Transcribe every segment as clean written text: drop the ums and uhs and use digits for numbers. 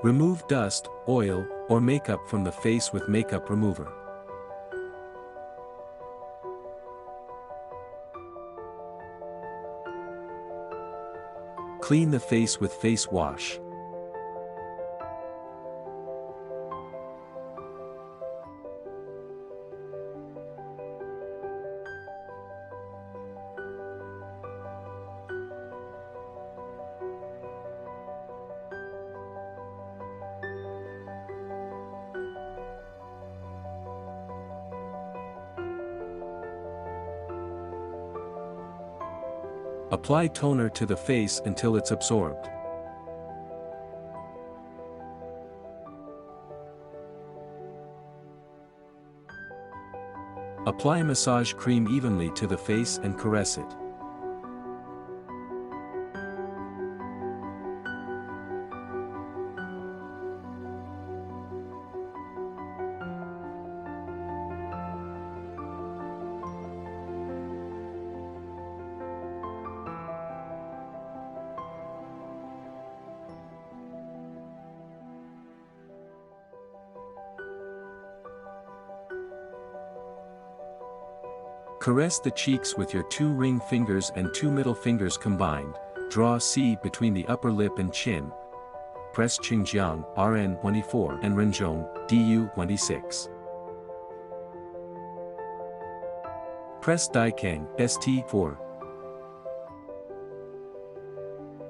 Remove dust, oil, or makeup from the face with makeup remover. Clean the face with face wash. Apply toner to the face until it's absorbed. Apply massage cream evenly to the face and caress it. Caress the cheeks with your 2 ring fingers and 2 middle fingers combined. Draw a C between the upper lip and chin. Press Qingjiang, RN 24 and Renzhong, DU 26. Press Daikang, ST 4.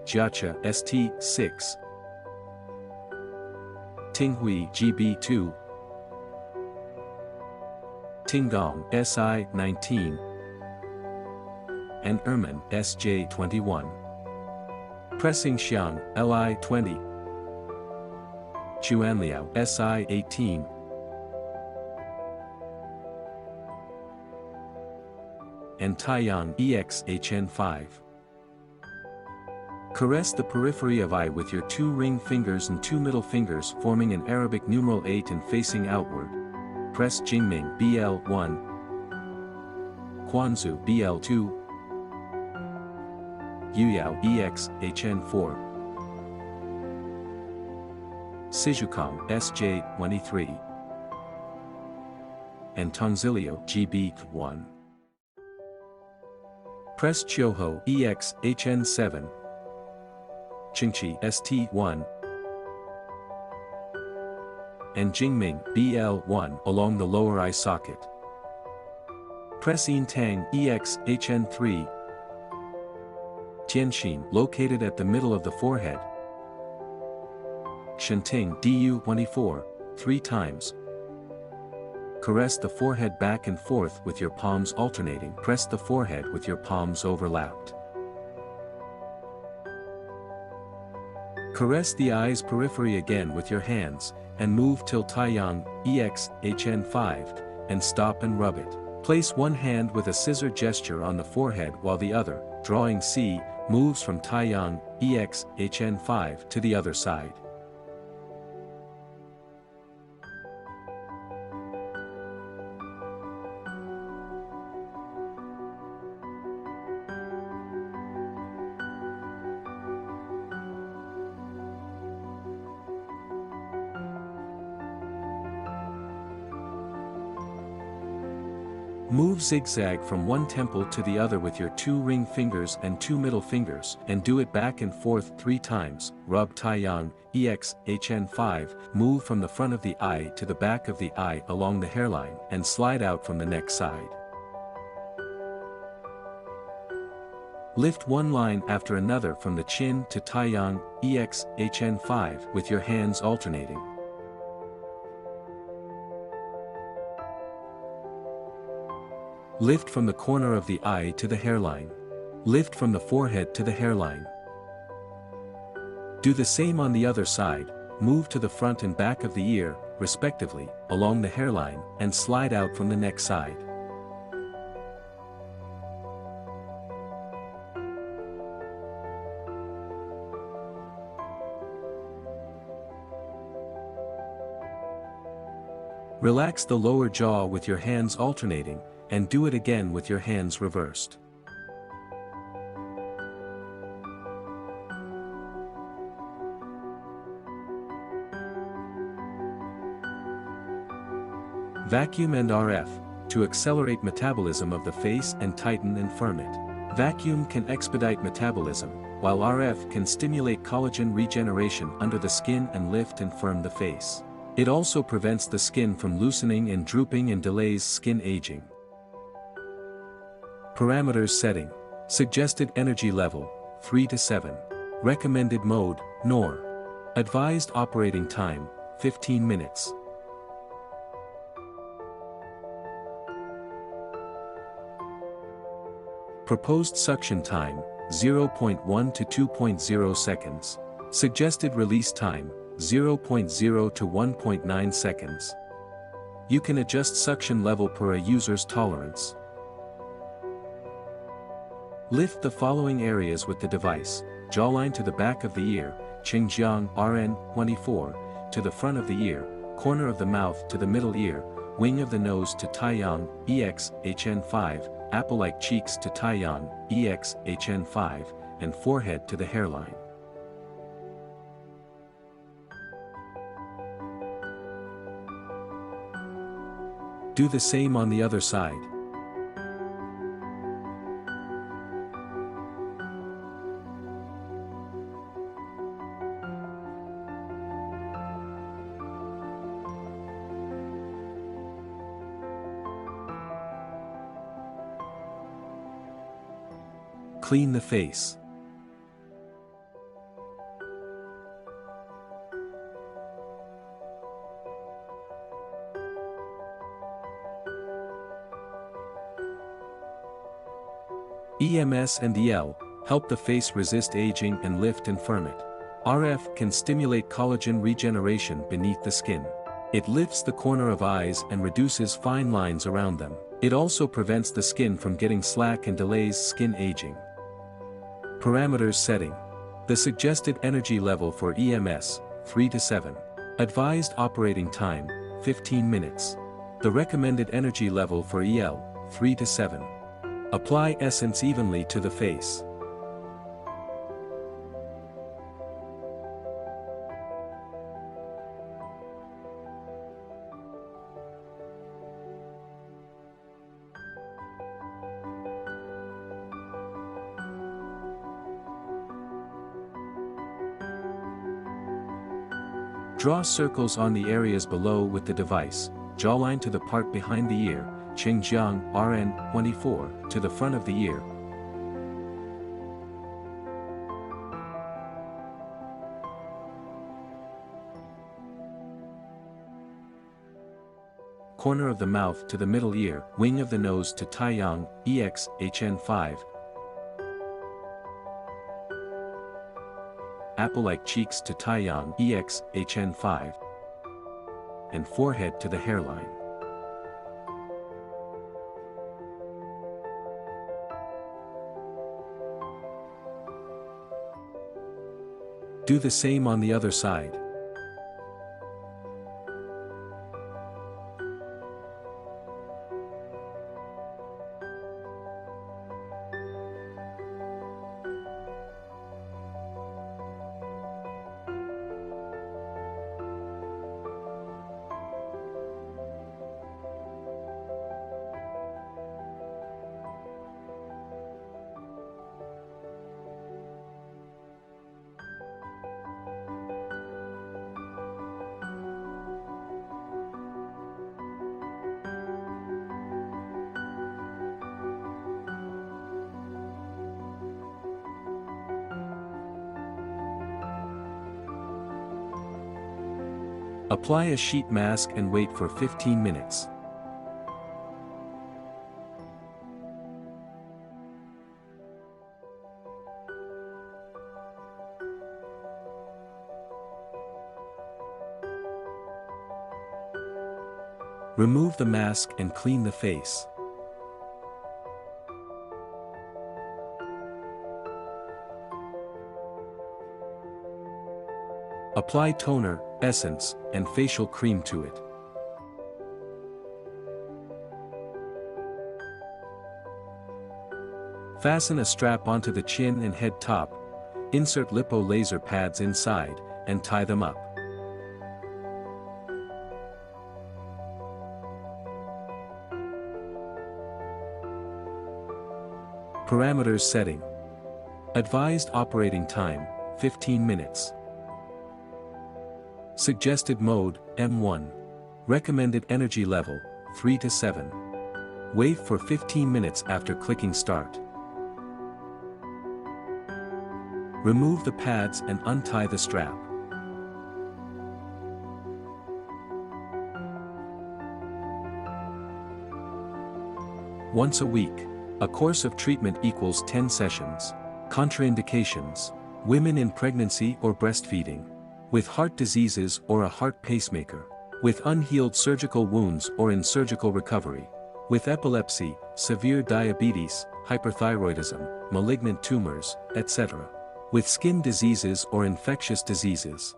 Jiacha, ST 6. Tinghui, GB 2. Tinggong, SI 19, and Erman, SJ 21. Pressing Xiang, LI 20. Chuanliao, SI 18. And Taiyang, EX HN 5. Caress the periphery of eye with your 2 ring fingers and 2 middle fingers forming an Arabic numeral 8 and facing outward. Press Jingming BL1, Quanzhou BL2, Yuyao EX HN4, Sijucom SJ23, and Tongzilio GB1. Press Chioho EX HN7, Qingqi ST1, and Jingming BL1 along the lower eye socket. Press Yintang EX HN3, Tianxin located at the middle of the forehead, Shenting DU24, 3 times. Caress the forehead back and forth with your palms alternating. Press the forehead with your palms overlapped. Caress the eye's periphery again with your hands, and move till Taiyang, EX, HN5, and stop and rub it. Place one hand with a scissor gesture on the forehead while the other, drawing C, moves from Taiyang, EX, HN5 to the other side. Move zigzag from one temple to the other with your 2 ring fingers and 2 middle fingers, and do it back and forth 3 times. Rub Taiyang, EX, HN5, move from the front of the eye to the back of the eye along the hairline, and slide out from the neck side. Lift one line after another from the chin to Taiyang, EX, HN5 with your hands alternating. Lift from the corner of the eye to the hairline. Lift from the forehead to the hairline. Do the same on the other side, move to the front and back of the ear, respectively, along the hairline, and slide out from the neck side. Relax the lower jaw with your hands alternating, and do it again with your hands reversed. Vacuum and RF, to accelerate metabolism of the face and tighten and firm it. Vacuum can expedite metabolism, while RF can stimulate collagen regeneration under the skin and lift and firm the face. It also prevents the skin from loosening and drooping and delays skin aging. Parameters setting. Suggested energy level, 3 to 7. Recommended mode, NOR. Advised operating time, 15 minutes. Proposed suction time, 0.1 to 2.0 seconds. Suggested release time, 0.0 to 1.9 seconds. You can adjust suction level per a user's tolerance. Lift the following areas with the device: jawline to the back of the ear, Xinjiang RN24, to the front of the ear, corner of the mouth to the middle ear, wing of the nose to Taiyang EX-HN5, apple-like cheeks to Taiyang EX-HN5, and forehead to the hairline. Do the same on the other side. Clean the face. EMS and EL help the face resist aging and lift and firm it. RF can stimulate collagen regeneration beneath the skin. It lifts the corner of eyes and reduces fine lines around them. It also prevents the skin from getting slack and delays skin aging. Parameters setting. The suggested energy level for EMS, 3 to 7. Advised operating time, 15 minutes. The recommended energy level for EL, 3 to 7. Apply essence evenly to the face. Draw circles on the areas below with the device, jawline to the part behind the ear, Xinjiang RN24, to the front of the ear. Corner of the mouth to the middle ear, wing of the nose to Taiyang EX-HN5. Apple-like cheeks to Taiyang EX-HN5, and forehead to the hairline. Do the same on the other side. Apply a sheet mask and wait for 15 minutes. Remove the mask and clean the face. Apply toner, essence, and facial cream to it. Fasten a strap onto the chin and head top, insert lipo laser pads inside, and tie them up. Parameters setting. Advised operating time, 15 minutes. Suggested mode, M1. Recommended energy level, 3 to 7. Wait for 15 minutes after clicking start. Remove the pads and untie the strap. Once a week. A course of treatment equals 10 sessions. Contraindications. Women in pregnancy or breastfeeding. With heart diseases or a heart pacemaker. With unhealed surgical wounds or in surgical recovery. With epilepsy, severe diabetes, hyperthyroidism, malignant tumors, etc. With skin diseases or infectious diseases.